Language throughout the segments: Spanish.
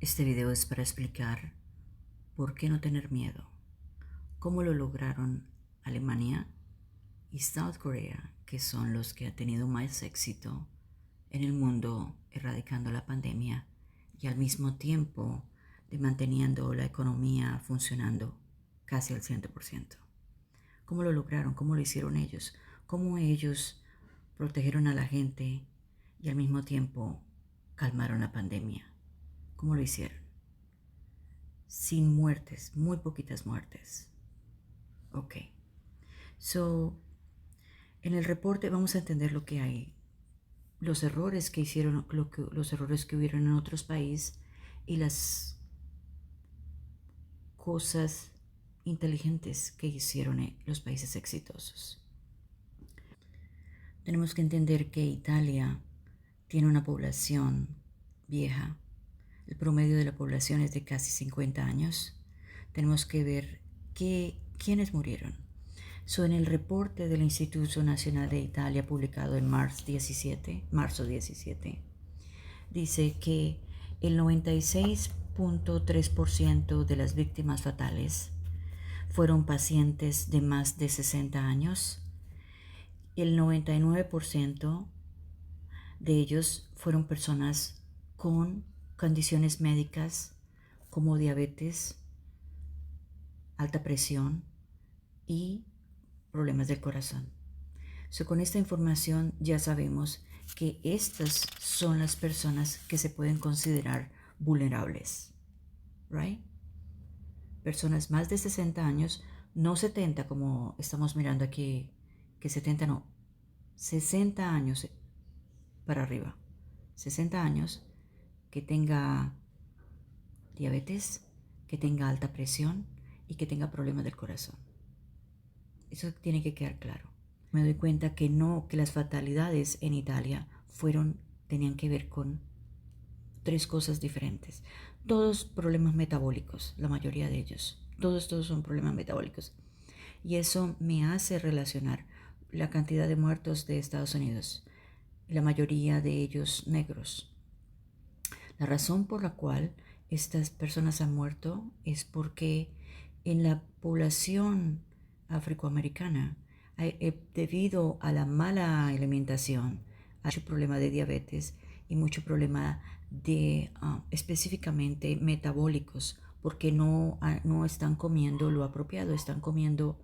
Este video es para explicar por qué no tener miedo, cómo lo lograron Alemania y South Korea, que son los que han tenido más éxito en el mundo erradicando la pandemia y al mismo tiempo de manteniendo la economía funcionando casi al 100%. ¿Cómo lo lograron? ¿Cómo lo hicieron ellos? ¿Cómo ellos protegieron a la gente y al mismo tiempo calmaron la pandemia? ¿Cómo lo hicieron? Sin muertes, muy poquitas muertes. Ok. So, en el reporte vamos a entender lo que hay, los errores que hicieron, los errores que hubieron en otros países y las cosas inteligentes que hicieron los países exitosos. Tenemos que entender que Italia tiene una población vieja. El promedio de la población es de casi 50 años. Tenemos que ver quiénes murieron. En el reporte del Instituto Nacional de Italia publicado en marzo 17, dice que el 96.3% de las víctimas fatales fueron pacientes de más de 60 años. El 99% de ellos fueron personas con condiciones médicas como diabetes, alta presión y problemas del corazón. Con esta información ya sabemos que estas son las personas que se pueden considerar vulnerables, right? Personas más de 60 años, no 70 como estamos mirando aquí, que 70 no, 60 años para arriba. 60 años, que tenga diabetes, que tenga alta presión y que tenga problemas del corazón. Eso tiene que quedar claro. Me doy cuenta que las fatalidades en Italia tenían que ver con tres cosas diferentes. Todos problemas metabólicos, la mayoría de ellos. Todos son problemas metabólicos. Y eso me hace relacionar la cantidad de muertos de Estados Unidos, la mayoría de ellos negros. La razón por la cual estas personas han muerto es porque en la población afroamericana, debido a la mala alimentación, hay mucho problema de diabetes y mucho problema de específicamente metabólicos, porque no están comiendo lo apropiado, están comiendo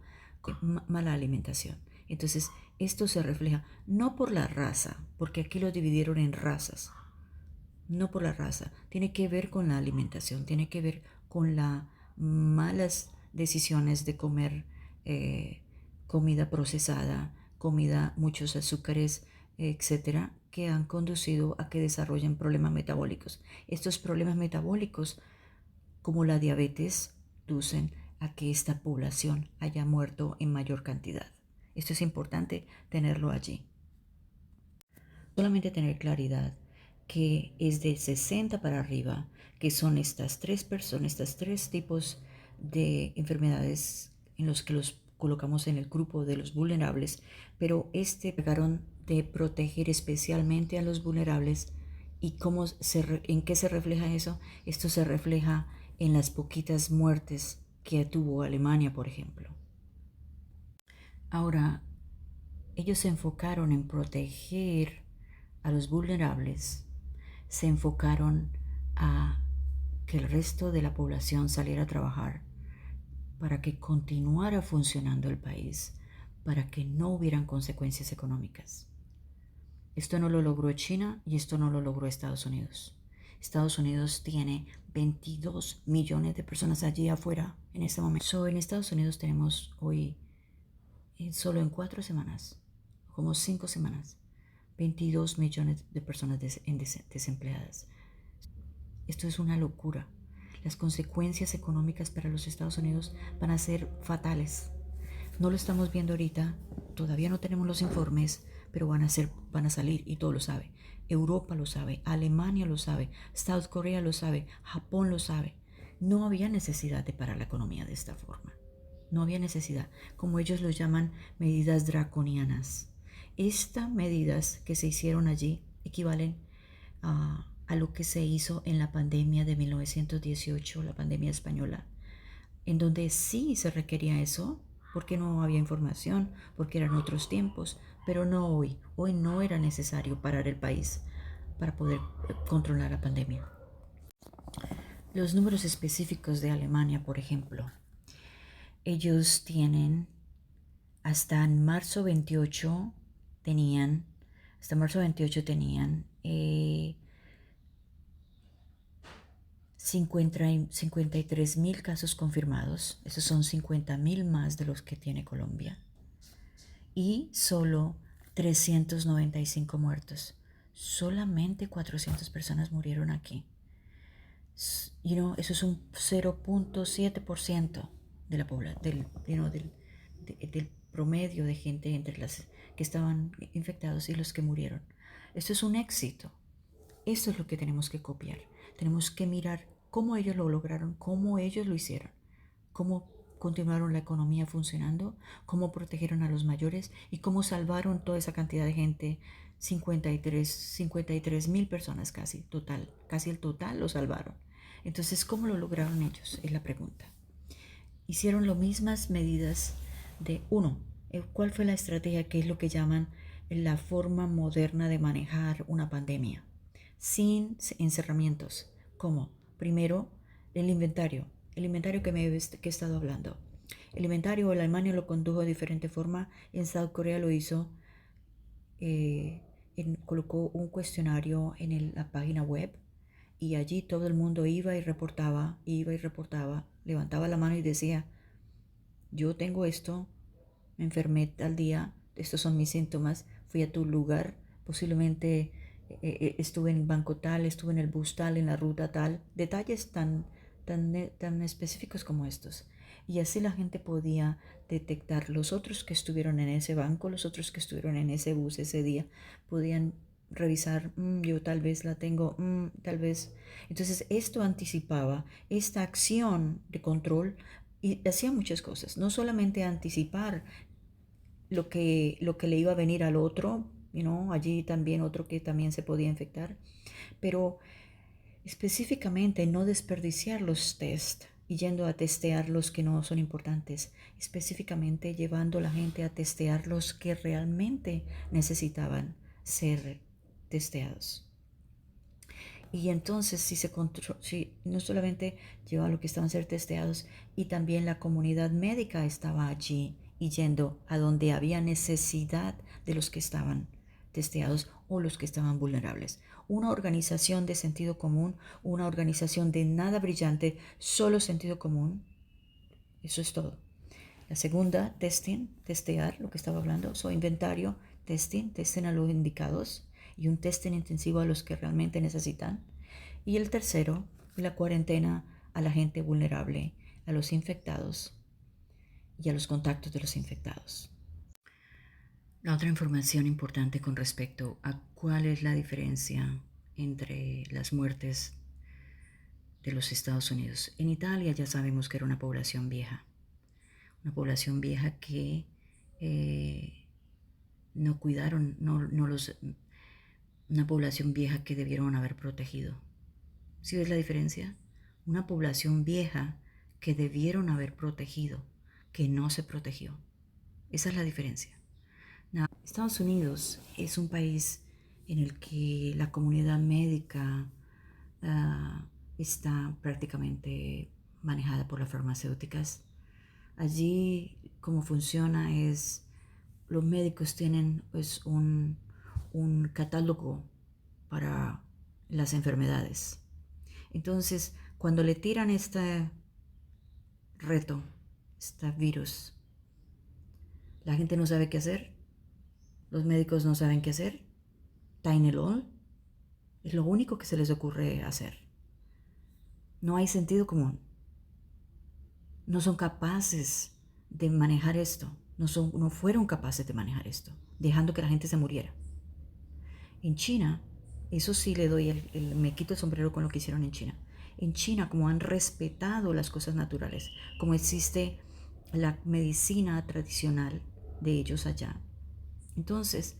mala alimentación. Entonces, esto se refleja no por la raza, porque aquí lo dividieron en razas, no por la raza, tiene que ver con la alimentación, tiene que ver con las malas decisiones de comer comida procesada, muchos azúcares, etcétera, que han conducido a que desarrollen problemas metabólicos. Estos problemas metabólicos, como la diabetes, conducen a que esta población haya muerto en mayor cantidad. Esto es importante tenerlo allí. Solamente tener claridad que es de 60 para arriba, que son estas tres personas, estos tres tipos de enfermedades en los que los colocamos en el grupo de los vulnerables, pero trataron de proteger especialmente a los vulnerables. ¿Y en qué se refleja eso? Esto se refleja en las poquitas muertes que tuvo Alemania, por ejemplo. Ahora, ellos se enfocaron en proteger a los vulnerables, se enfocaron a que el resto de la población saliera a trabajar para que continuara funcionando el país, para que no hubieran consecuencias económicas. Esto no lo logró China y esto no lo logró Estados Unidos. Estados Unidos tiene 22 millones de personas allí afuera en este momento. En Estados Unidos tenemos hoy, solo en 4 semanas, como 5 semanas, 22 millones de personas desempleadas. Esto es una locura. Las consecuencias económicas para los Estados Unidos van a ser fatales. No lo estamos viendo ahorita, todavía no tenemos los informes, pero van a salir y todo lo sabe. Europa lo sabe, Alemania lo sabe, South Korea lo sabe, Japón lo sabe. No había necesidad de parar la economía de esta forma. No había necesidad, como ellos lo llaman, medidas draconianas. Estas medidas que se hicieron allí equivalen a a lo que se hizo en la pandemia de 1918, la pandemia española, en donde sí se requería eso, porque no había información, porque eran otros tiempos, pero no hoy. Hoy no era necesario parar el país para poder controlar la pandemia. Los números específicos de Alemania, por ejemplo, ellos tienen hasta marzo 28 tenían, hasta marzo 28 tenían 53.000 casos confirmados. Esos son 50.000 más de los que tiene Colombia. Y solo 395 muertos. Solamente 400 personas murieron aquí. Eso es un 0.7% de la población, del promedio de gente entre las que estaban infectados y los que murieron. Esto es un éxito. Esto es lo que tenemos que copiar. Tenemos que mirar cómo ellos lo lograron, cómo ellos lo hicieron, cómo continuaron la economía funcionando, cómo protegieron a los mayores y cómo salvaron toda esa cantidad de gente, 53.000 personas casi el total lo salvaron. Entonces, ¿cómo lo lograron ellos? Es la pregunta. Hicieron las mismas medidas de ¿cuál fue la estrategia? ¿Qué es lo que llaman la forma moderna de manejar una pandemia? Sin encerramientos. ¿Cómo? Primero, el inventario que he estado hablando. El inventario, Alemania lo condujo de diferente forma. En South Korea lo hizo, colocó un cuestionario en la página web y allí todo el mundo iba y reportaba, levantaba la mano y decía, yo tengo esto, me enfermé tal día, estos son mis síntomas, fui a tu lugar, posiblemente estuve en el banco tal, estuve en el bus tal, en la ruta tal, detalles tan específicos como estos. Y así la gente podía detectar los otros que estuvieron en ese banco, los otros que estuvieron en ese bus ese día, podían revisar, yo tal vez la tengo, tal vez. Entonces esto anticipaba esta acción de control y hacía muchas cosas, no solamente anticipar lo que le iba a venir al otro, allí también otro que también se podía infectar, pero específicamente no desperdiciar los test y yendo a testear los que no son importantes, específicamente llevando a la gente a testear los que realmente necesitaban ser testeados. Y entonces si no solamente llevaba lo que estaban a ser testeados, y también la comunidad médica estaba allí y yendo a donde había necesidad de los que estaban testeados o los que estaban vulnerables. Una organización de sentido común, una organización de nada brillante, solo sentido común. Eso es todo. La segunda, testear, lo que estaba hablando, inventario, testen a los indicados y un testing intensivo a los que realmente necesitan. Y el tercero, la cuarentena a la gente vulnerable, a los infectados y a los contactos de los infectados. La otra información importante con respecto a cuál es la diferencia entre las muertes de los Estados Unidos. En Italia ya sabemos que era una población vieja que no cuidaron, una población vieja que debieron haber protegido. ¿Sí ves la diferencia? Una población vieja que debieron haber protegido, que no se protegió. Esa es la diferencia. Estados Unidos es un país en el que la comunidad médica está prácticamente manejada por las farmacéuticas. Allí cómo funciona es, los médicos tienen pues un catálogo para las enfermedades. Entonces, cuando le tiran este reto, este virus, la gente no sabe qué hacer, los médicos no saben qué hacer. Tylenol es lo único que se les ocurre hacer. No hay sentido común. No son capaces de manejar esto. No fueron capaces de manejar esto, dejando que la gente se muriera. En China, eso sí le doy me quito el sombrero con lo que hicieron en China. En China, como han respetado las cosas naturales, como existe la medicina tradicional de ellos allá, entonces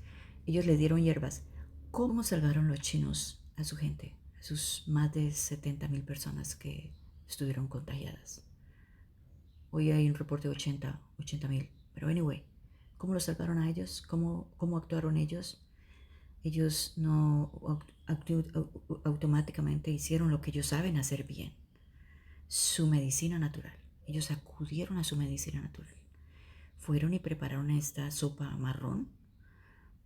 ellos le dieron hierbas. ¿Cómo salvaron los chinos a su gente, sus más de 70,000 personas que estuvieron contagiadas. Hoy hay un reporte de 80,000. Pero anyway, ¿cómo los salvaron a ellos? ¿Cómo actuaron ellos? Ellos no automáticamente hicieron lo que ellos saben hacer bien, su medicina natural. Ellos acudieron a su medicina natural. Fueron y prepararon esta sopa marrón.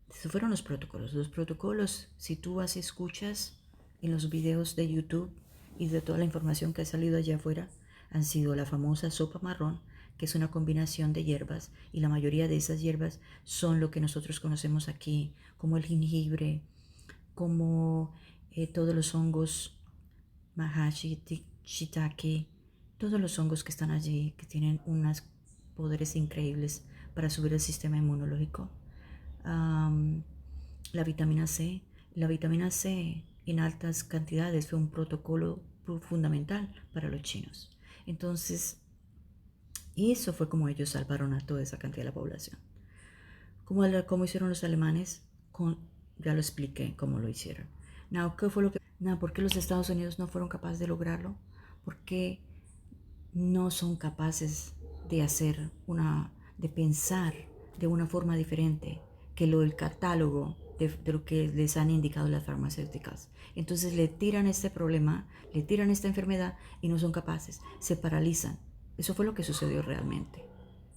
Esos fueron los protocolos. Los protocolos, si tú escuchas en los videos de YouTube y de toda la información que ha salido allá afuera, han sido la famosa sopa marrón, que es una combinación de hierbas, y la mayoría de esas hierbas son lo que nosotros conocemos aquí como el jengibre, como todos los hongos, mahashi, shiitake, todos los hongos que están allí, que tienen unos poderes increíbles para subir el sistema inmunológico. La vitamina C. La vitamina C en altas cantidades fue un protocolo fundamental para los chinos. Entonces, eso fue como ellos salvaron a toda esa cantidad de la población. ¿Cómo hicieron los alemanes? Ya lo expliqué cómo lo hicieron. ¿Qué fue lo que... ¿Por qué los Estados Unidos no fueron capaces de lograrlo? ¿Por qué no son capaces de pensar de una forma diferente que el catálogo de lo que les han indicado las farmacéuticas? Entonces le tiran este problema, le tiran esta enfermedad y no son capaces, se paralizan. Eso fue lo que sucedió realmente.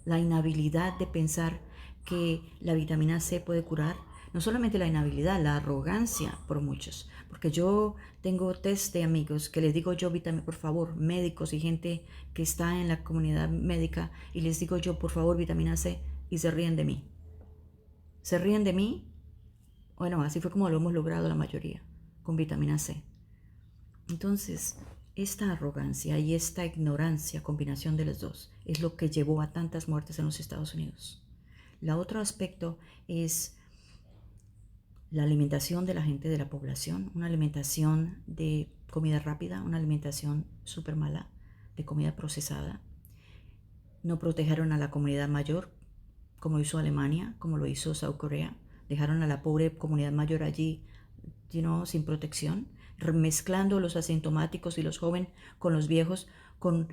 La inhabilidad de pensar que la vitamina C puede curar, no solamente la inhabilidad, la arrogancia por muchos. Porque yo tengo test de amigos que les digo yo, por favor, médicos y gente que está en la comunidad médica, y les digo yo, por favor, vitamina C, y se ríen de mí. Se ríen de mí. Bueno, así fue como lo hemos logrado la mayoría, con vitamina C. Entonces, esta arrogancia y esta ignorancia, combinación de los dos, es lo que llevó a tantas muertes en los Estados Unidos. El otro aspecto es la alimentación de la gente, de la población, una alimentación de comida rápida, una alimentación súper mala, de comida procesada. No protegieron a la comunidad mayor, como hizo Alemania, como lo hizo South Korea. Dejaron a la pobre comunidad mayor allí, sin protección, mezclando los asintomáticos y los jóvenes con los viejos, con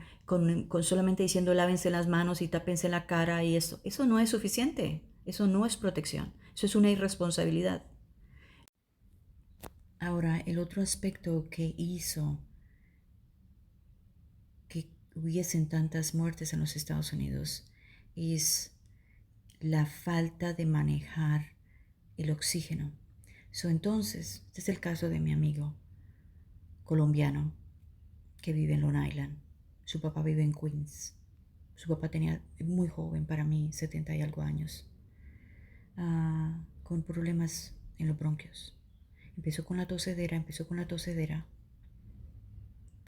solamente diciendo lávense las manos y tápense la cara, y eso no es suficiente, eso no es protección, eso es una irresponsabilidad. Ahora, el otro aspecto que hizo que hubiesen tantas muertes en los Estados Unidos es la falta de manejar el oxígeno. Entonces, este es el caso de mi amigo colombiano que vive en Long Island. Su papá vive en Queens. Su papá tenía, muy joven para mí, 70 y algo años, con problemas en los bronquios. Empezó con la tosedera.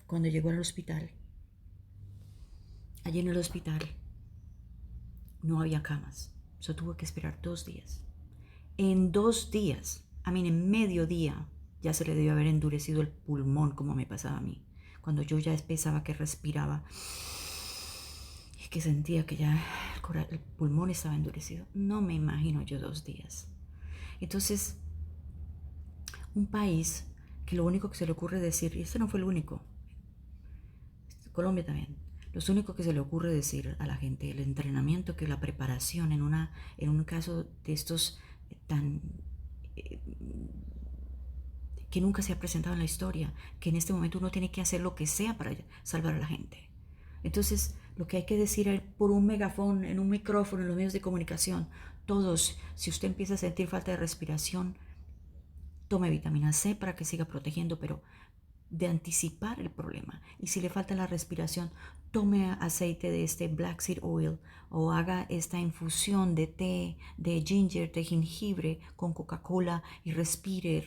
Cuando llegó al hospital, allí en el hospital no había camas. Tuvo que esperar 2 días. En 2 días, en medio día, ya se le debió haber endurecido el pulmón, como me pasaba a mí. Cuando yo ya pensaba que respiraba, y que sentía que ya el pulmón estaba endurecido. No me imagino yo 2 días. Entonces, un país que lo único que se le ocurre decir, y este no fue el único, Colombia también, lo único que se le ocurre decir a la gente, el entrenamiento, que la preparación en un caso de estos tan que nunca se ha presentado en la historia, que en este momento uno tiene que hacer lo que sea para salvar a la gente. Entonces, lo que hay que decir es por un megafón, en un micrófono, en los medios de comunicación, todos, si usted empieza a sentir falta de respiración, tome vitamina C para que siga protegiendo, pero de anticipar el problema. Y si le falta la respiración, tome aceite de este black seed oil, o haga esta infusión de té, de ginger, de jengibre con Coca-Cola, y respire,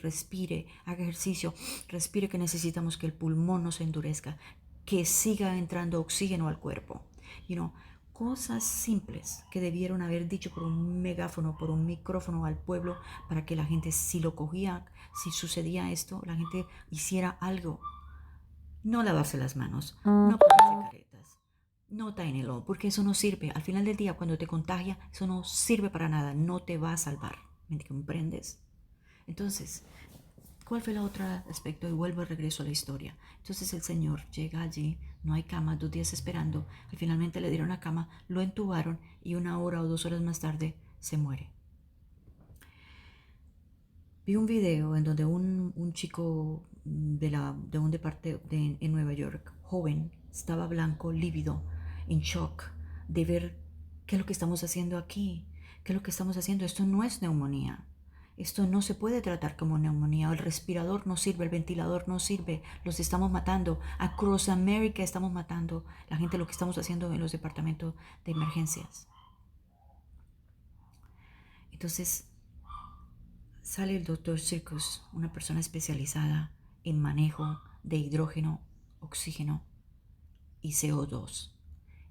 haga ejercicio, respire, que necesitamos que el pulmón no se endurezca, que siga entrando oxígeno al cuerpo. Cosas simples que debieron haber dicho por un megáfono, por un micrófono al pueblo, para que la gente, si lo cogía, si sucedía esto, la gente hiciera algo. No lavarse las manos, no ponerse caretas, no tainelo, porque eso no sirve. Al final del día, cuando te contagia, eso no sirve para nada, no te va a salvar. ¿Me comprendes? Entonces, ¿Cuál fue el otro aspecto? Y vuelvo y regreso a la historia. Entonces el señor llega allí, no hay cama, 2 días esperando, y finalmente le dieron la cama, lo entubaron y 1 hora o 2 horas más tarde se muere. Vi un video en donde un chico de un departamento en Nueva York, joven, estaba blanco, lívido, en shock de ver qué es lo que estamos haciendo aquí, qué es lo que estamos haciendo. Esto no es neumonía. Esto no se puede tratar como neumonía. El respirador no sirve, el ventilador no sirve. Los estamos matando. Across America estamos matando la gente, lo que estamos haciendo en los departamentos de emergencias. Entonces, sale el doctor Circus, una persona especializada en manejo de hidrógeno, oxígeno y CO2.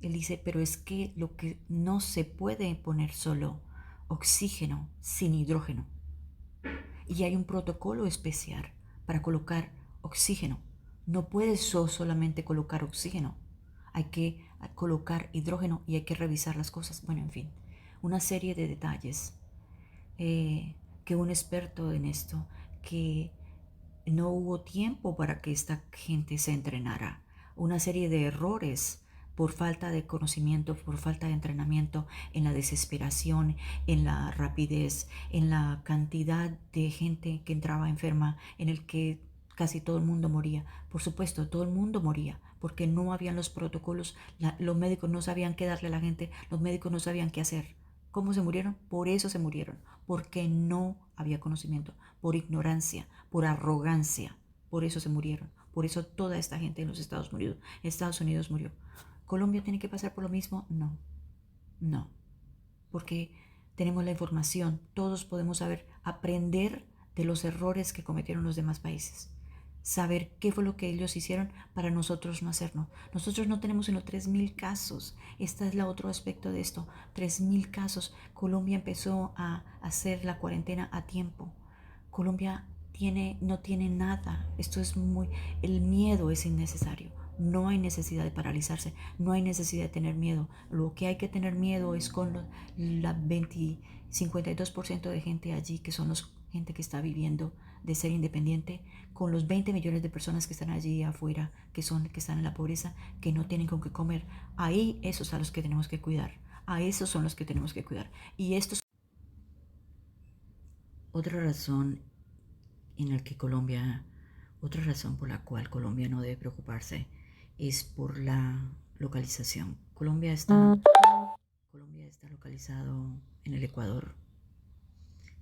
Él dice, pero es que lo que no se puede poner solo oxígeno sin hidrógeno. Y hay un protocolo especial para colocar oxígeno. No puedes solamente colocar oxígeno. Hay que colocar hidrógeno y hay que revisar las cosas. Bueno, en fin, una serie de detalles que un experto en esto, que no hubo tiempo para que esta gente se entrenara. Una serie de errores por falta de conocimiento, por falta de entrenamiento, en la desesperación, en la rapidez, en la cantidad de gente que entraba enferma, en el que casi todo el mundo moría. Por supuesto, todo el mundo moría porque no habían los protocolos, los médicos no sabían qué darle a la gente, los médicos no sabían qué hacer. ¿Cómo se murieron? Por eso se murieron, porque no había conocimiento, por ignorancia, por arrogancia. Por eso se murieron. Por eso toda esta gente en los Estados Unidos murió. ¿Colombia tiene que pasar por lo mismo? No, no, porque tenemos la información, todos podemos saber, aprender de los errores que cometieron los demás países. Saber qué fue lo que ellos hicieron para nosotros no hacerlo. Nosotros no tenemos sino 3.000 casos. Este es el otro aspecto de esto. 3.000 casos. Colombia empezó a hacer la cuarentena a tiempo. Colombia no tiene nada. El miedo es innecesario. No hay necesidad de paralizarse, no hay necesidad de tener miedo. Lo que hay que tener miedo es con la 52% de gente allí, que son gente que está viviendo de ser independiente, con los 20 millones de personas que están allí afuera, que están en la pobreza, que no tienen con qué comer. Ahí esos son los que tenemos que cuidar. A esos son los que tenemos que cuidar. Y estos. Otra razón otra razón por la cual Colombia no debe preocuparse es por la localización. Colombia está localizado en el Ecuador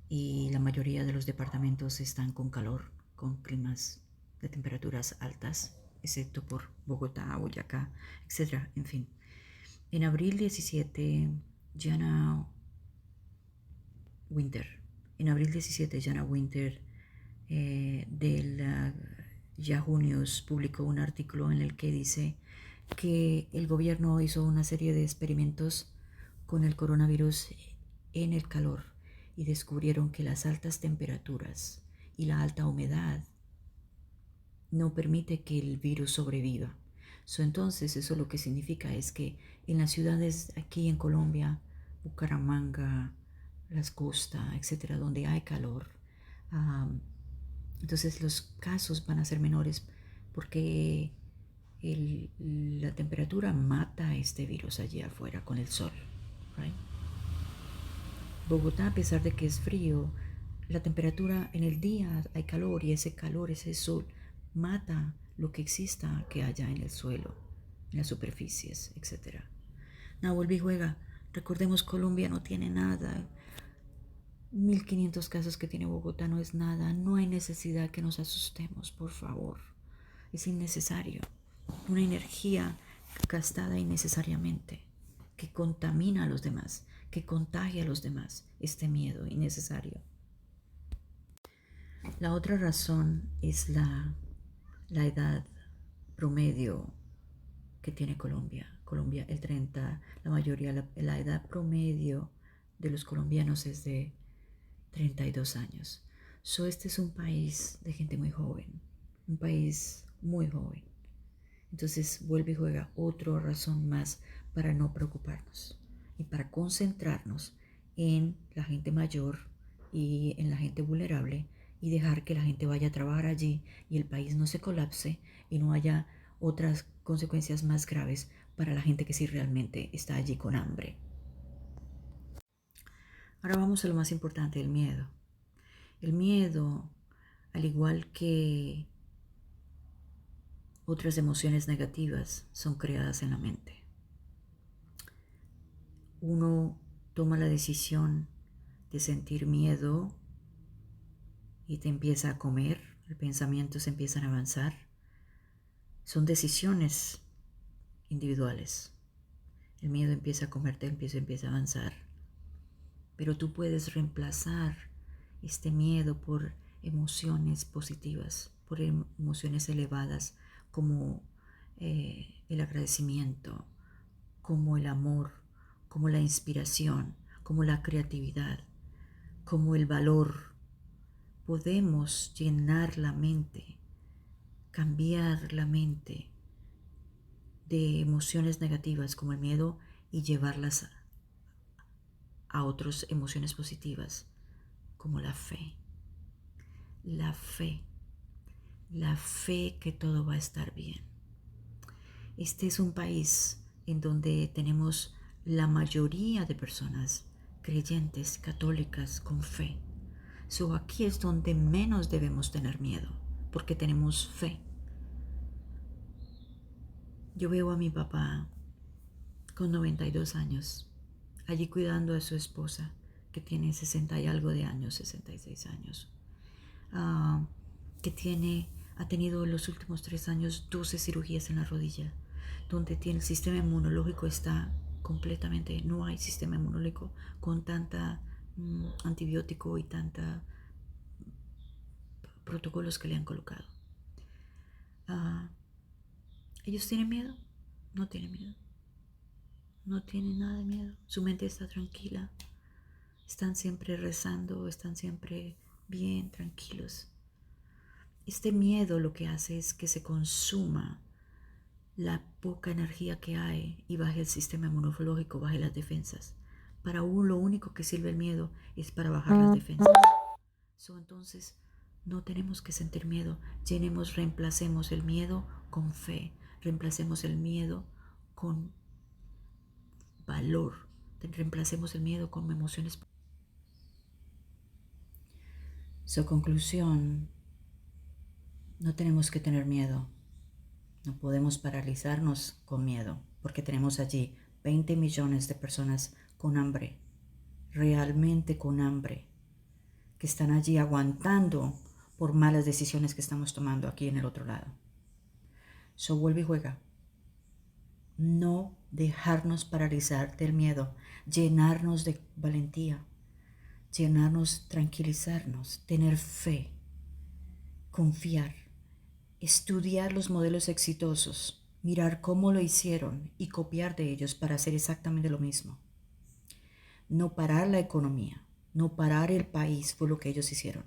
y la mayoría de los departamentos están con calor, con climas de temperaturas altas, excepto por Bogotá, Boyacá, etc. En fin, en abril 17, Jana Winter, del Yahoo News publicó un artículo en el que dice que el gobierno hizo una serie de experimentos con el coronavirus en el calor y descubrieron que las altas temperaturas y la alta humedad no permite que el virus sobreviva. Entonces eso lo que significa es que en las ciudades aquí en Colombia, Bucaramanga, las costas, etcétera, donde hay calor, entonces los casos van a ser menores porque la temperatura mata a este virus allí afuera con el sol. Right? Bogotá, a pesar de que es frío, la temperatura en el día hay calor y ese calor, ese sol, mata lo que exista que haya en el suelo, en las superficies, etc. No, vuelve y juega. Recordemos, Colombia no tiene nada. 1.500 casos que tiene Bogotá no es nada. No hay necesidad que nos asustemos, por favor. Es innecesario. Una energía gastada innecesariamente, que contamina a los demás, que contagia a los demás. Este miedo innecesario. La otra razón es la edad promedio que tiene Colombia. Colombia, la edad promedio de los colombianos es de 32 años. Este es un país de gente muy joven, un país muy joven. Entonces vuelve y juega otra razón más para no preocuparnos y para concentrarnos en la gente mayor y en la gente vulnerable y dejar que la gente vaya a trabajar allí y el país no se colapse y no haya otras consecuencias más graves para la gente que sí realmente está allí con hambre. Ahora vamos a lo más importante, el miedo. El miedo, al igual que otras emociones negativas, son creadas en la mente. Uno toma la decisión de sentir miedo y te empieza a comer, los pensamientos empiezan a avanzar. Son decisiones individuales. El miedo empieza a comerte, empieza a avanzar. Pero tú puedes reemplazar este miedo por emociones positivas, por emociones elevadas como el agradecimiento, como el amor, como la inspiración, como la creatividad, como el valor. Podemos llenar la mente, cambiar la mente de emociones negativas como el miedo y llevarlas a otras emociones positivas como la fe. La fe. La fe que todo va a estar bien. Este es un país en donde tenemos la mayoría de personas creyentes, católicas, con fe. Aquí es donde menos debemos tener miedo, porque tenemos fe. Yo veo a mi papá con 92 años, allí cuidando a su esposa, que tiene 60 y algo de años, 66 años, que ha tenido en los últimos 3 años 12 cirugías en la rodilla, donde el sistema inmunológico está completamente, no hay sistema inmunológico con tanta antibiótico y tanta protocolos que le han colocado. ¿Ellos tienen miedo? No tienen miedo. No tienen nada de miedo. Su mente está tranquila. Están siempre rezando, están siempre bien, tranquilos. Este miedo lo que hace es que se consuma la poca energía que hay y baje el sistema inmunológico, baje las defensas. Para uno lo único que sirve el miedo es para bajar las defensas. Entonces no tenemos que sentir miedo. Reemplacemos el miedo con fe. Reemplacemos el miedo con valor. Reemplacemos el miedo con emociones. Conclusión, no tenemos que tener miedo. No podemos paralizarnos con miedo porque tenemos allí 20 millones de personas con hambre, realmente con hambre, que están allí aguantando por malas decisiones que estamos tomando aquí en el otro lado. Vuelve y juega. No dejarnos paralizar del miedo, llenarnos de valentía, llenarnos, tranquilizarnos, tener fe, confiar, estudiar los modelos exitosos, mirar cómo lo hicieron y copiar de ellos para hacer exactamente lo mismo. No parar la economía, no parar el país fue lo que ellos hicieron.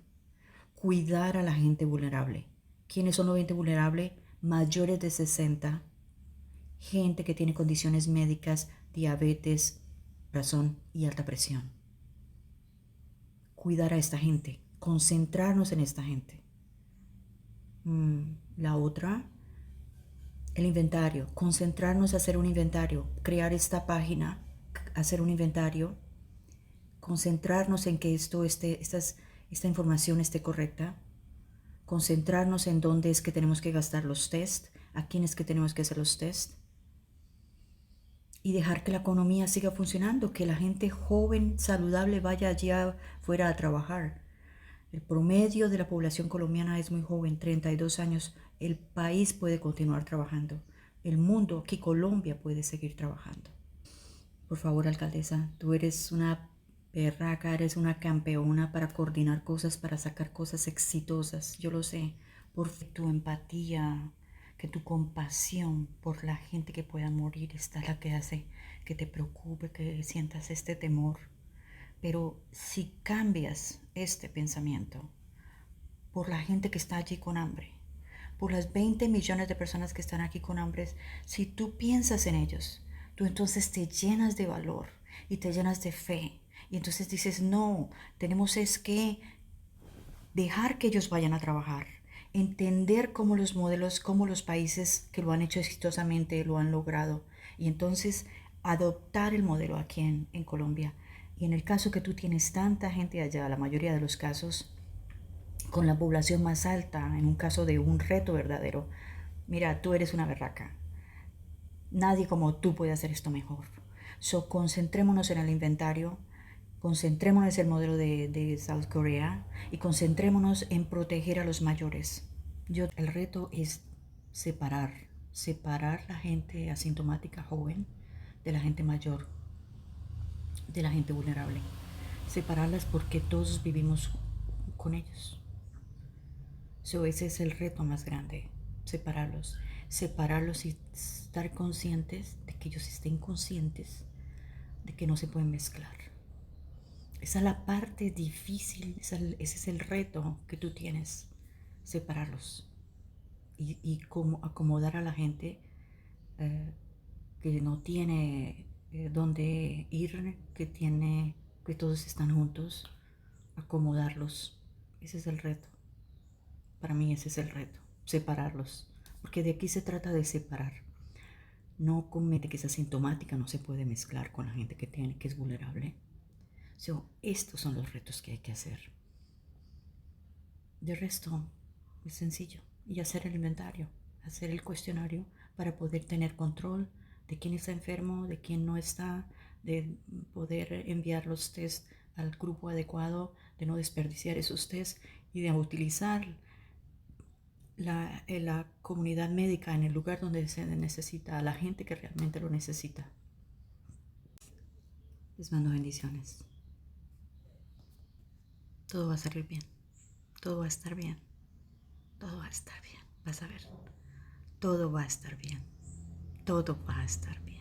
Cuidar a la gente vulnerable. ¿Quiénes son los gente vulnerable? Mayores de 60, gente que tiene condiciones médicas, diabetes, corazón y alta presión. Cuidar a esta gente, concentrarnos en esta gente. La otra, el inventario, concentrarnos a hacer un inventario, crear esta página, hacer un inventario, concentrarnos en que esta información esté correcta, concentrarnos en dónde es que tenemos que gastar los test, a quién es que tenemos que hacer los test y dejar que la economía siga funcionando, que la gente joven, saludable vaya allá fuera a trabajar. El promedio de la población colombiana es muy joven, 32 años. El país puede continuar trabajando. El mundo, aquí Colombia, puede seguir trabajando. Por favor, alcaldesa, tú eres una berraca, eres una campeona para coordinar cosas, para sacar cosas exitosas. Yo lo sé. Por tu empatía, que tu compasión por la gente que pueda morir está la que hace que te preocupe, que sientas este temor. Pero si cambias este pensamiento por la gente que está allí con hambre, por las 20 millones de personas que están aquí con hambre, si tú piensas en ellos, tú entonces te llenas de valor y te llenas de fe. Y entonces dices, no, tenemos es que dejar que ellos vayan a trabajar, entender cómo los modelos, cómo los países que lo han hecho exitosamente lo han logrado y entonces adoptar el modelo aquí en Colombia. Y en el caso que tú tienes tanta gente allá, la mayoría de los casos, con la población más alta, en un caso de un reto verdadero, mira, tú eres una berraca. Nadie como tú puede hacer esto mejor. So, concentrémonos en el inventario, concentrémonos en el modelo de South Korea y concentrémonos en proteger a los mayores. El reto es separar la gente asintomática joven de la gente mayor, de la gente vulnerable. Separarlas porque todos vivimos con ellos. So, ese es el reto más grande, separarlos y estar conscientes de que ellos estén conscientes de que no se pueden mezclar. Esa es la parte difícil, ese es el reto que tú tienes, separarlos y cómo acomodar a la gente que no tiene dónde ir, que todos están juntos, acomodarlos. Ese es el reto. Para mí ese es el reto, separarlos. Porque de aquí se trata de separar. No con gente que es asintomática, no se puede mezclar con la gente que es vulnerable. Estos son los retos que hay que hacer. De resto, es sencillo. Y hacer el inventario, hacer el cuestionario para poder tener control de quién está enfermo, de quién no está, de poder enviar los test al grupo adecuado, de no desperdiciar esos test y de utilizar la comunidad médica en el lugar donde se necesita, a la gente que realmente lo necesita. Les mando bendiciones. Todo va a salir bien. Todo va a estar bien. Todo va a estar bien. Vas a ver. Todo va a estar bien. Todo va a estar bien.